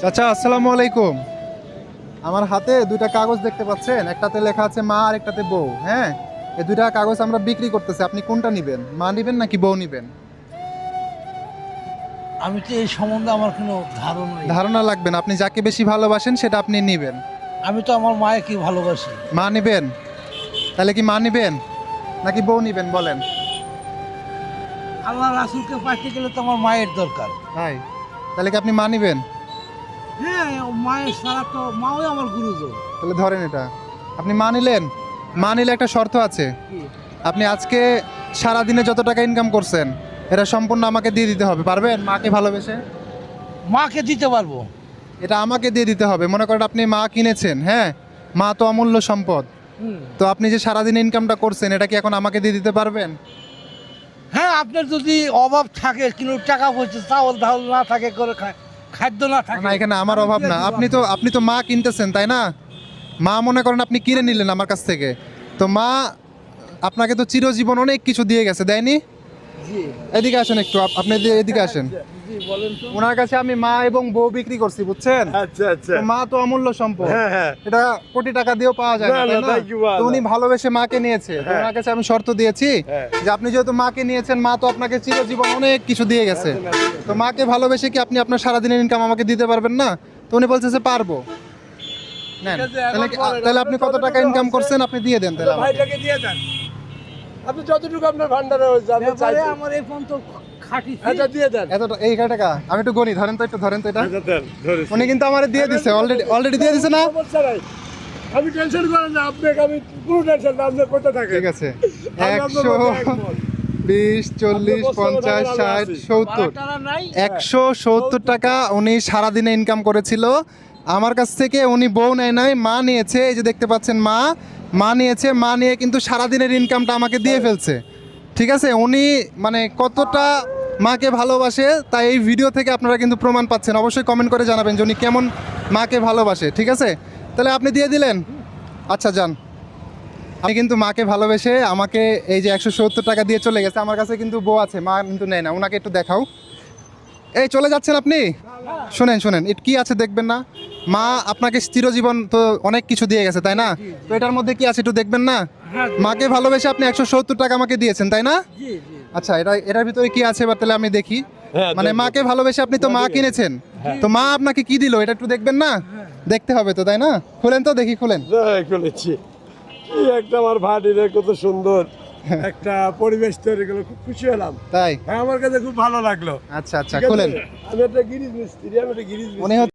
চাচা আসসালামু আলাইকুম। আমার হাতে দুইটা কাগজ দেখতে পাচ্ছেন, একটাতে লেখা আছে মা আর একটাতে বউ। হ্যাঁ, এই দুইটা কাগজ আমরা বিক্রি করতেছি, আপনি কোনটা নেবেন? মা নেবেন নাকি বউ নেবেন? আমি তো এই সম্বন্ধে আমার কোনো ধারণা নেই। ধারণা লাগবে না, আপনি যাকে বেশি ভালোবাসেন সেটা আপনি নেবেন। আমি তো আমার মাকে ভালোবাসি। মা নেবেন? তাহলে কি মা নেবেন নাকি বউ নেবেন বলেন? আল্লাহ রাসূলকে পাইতে গেলে তো আমার মায়ের দরকার। তাই তাহলে কি আপনি মা নেবেন? হ্যাঁ, মায়ের ছাড়া তো মাও আমার গুরুজন। তাহলে ধরেন এটা, আপনি মা নিলেন। মা নিলে একটা শর্ত আছে, আপনি আজকে সারাদিনে যত টাকা ইনকাম করছেন এটা সম্পূর্ণ আমাকে দিয়ে দিতে হবে। পারবেন মাকে ভালোবেসে? মাকে দিতে পারবো। এটা আমাকে দিয়ে দিতে হবে। মনে করেন আপনি মা কিনেছেন, হ্যাঁ, মা তো অমূল্য সম্পদ। তো আপনি যে সারাদিন ইনকামটা করছেন এটা কি এখন আমাকে দিয়ে দিতে পারবেন? হ্যাঁ, আপনার যদি অভাব থাকে, কিন্তু টাকা পয়সা চাউল ধাল না থাকে, করে খাদ্য না থাকে। না, এখানে আমার অভাব না। আপনি তো মা কিনতেছেন তাই না? মা মনে করেন আপনি কিনে নিলেন আমার কাছ থেকে, তো মা আপনাকে তো চিরজীবন অনেক কিছু দিয়ে গেছে, দেয়নি? জি এদিকে আসেন একটু, আপনি এদিকে আসেন। জি, বলেন তো। ওনার কাছে আমি মা এবং বউ বিক্রি করছি, বুঝছেন? আচ্ছা আচ্ছা। তো মা তো অমূল্য সম্পদ, হ্যাঁ হ্যাঁ। এটা কোটি টাকা দিয়েও পাওয়া যায় না, না, তাই না, না? thank you, তো উনি না। ভালোবেসে মাকে নিয়েছে। তো হ্যাঁ। ওনার কাছে আমি শর্ত দিয়েছি হ্যাঁ। যে আপনি যেহেতু মাকে নিয়েছেন, মা তো আপনাকে চিরজীবন অনেক কিছু দিয়ে গেছে, তো মাকে ভালোবেসে কি আপনি আপনার সারাদিনের ইনকাম আমাকে দিতে পারবেন না? তো উনি বলছে যে পারবো। নেন, ঠিক আছে, তাহলে এখন বলেন, তাহলে আপনি কত আপনার টাকা যতটুকু ইনকাম আছে, করছেন আপনি দিয়ে দেন তাহলে আমাকে। ভাইটাকে দিয়ে দেন। আপনি যতটুকু আপনার ভান্ডারে জানতে ব্যাপারে চাইছেন, আমার এই ফোন তো খাঁটি। এটা দিয়ে দেন। এই টাকা আমি একটু গণি, ধরেন তো একটু, ধরেন তো এটা। আচ্ছা, দেন, ধরেছি। উনি কিন্তু আমারে দিয়ে দিছে, অলরেডি দিয়ে দিছে না? সমস্যা নাই। আমি টেনশন করেন না, আপনাকে আমি কোনো টেনশন না, আপনি কোথা থাকেন। ঠিক আছে, আমি আপনার 100, মধ্যে একমত। 20, 40, আপনার 50, বস্তা 60, আছি। 70, টাকা নাই। 170 টাকা উনি সারাদিনে ইনকাম করেছিল আমার কাছ থেকে। উনি বউ নেয় নাই, মা নিয়েছে। এই যে দেখতে পাচ্ছেন মা নিয়েছে। মা নিয়ে কিন্তু সারাদিনের ইনকামটা আমাকে দিয়ে ফেলছে। ঠিক আছে, উনি মানে কতটা মাকে ভালোবাসে তাই এই ভিডিও থেকে আপনারা কিন্তু প্রমাণ পাচ্ছেন। অবশ্যই কমেন্ট করে জানাবেন যে উনি কেমন মাকে ভালোবাসে। ঠিক আছে, তাহলে আপনি দিয়ে দিলেন। আচ্ছা যান, আমি কিন্তু মাকে ভালোবেসে আমাকে এই যে 170 টাকা দিয়ে চলে গেছে। আমার কাছে কিন্তু বউ আছে, মা কিন্তু নেয় না। ওনাকে একটু দেখাও। এই চলে যাচ্ছেন আপনি? শোনেন, এটা কি আছে দেখবেন না? মা আপনাকে চিরজীবন তো অনেক কিছু দিয়ে গেছে তাই না? তো এটার মধ্যে কি আছে একটু দেখবেন না? মাকে ভালোবেসে আপনি 170 টাকা আমাকে দিয়েছেন তাই না? জি জি। আচ্ছা, এটার ভিতরে কি আছে এবার তাহলে আমি দেখি। হ্যাঁ, মানে দেন, মাকে ভালোবেসে আপনি তো মা কিনেছেন, তো মা আপনাকে কি দিল এটা একটু দেখবেন না? দেখতে হবে তো তাই না? খুলেন তো দেখি, খুলেন। হ্যাঁ, খুলেছি। কি একটা আমার ভাটিরে কত সুন্দর একটা পরিবেশ তৈরি করলো, খুব খুশি হলাম। তাই? হ্যাঁ, আমার কাছে খুব ভালো লাগলো। আচ্ছা, ঠিক আছে? খুলেন। আমি একটা গিরিজ মিস্ত্রি, আমি একটা গিরিজ মিস্ত্রি। উনি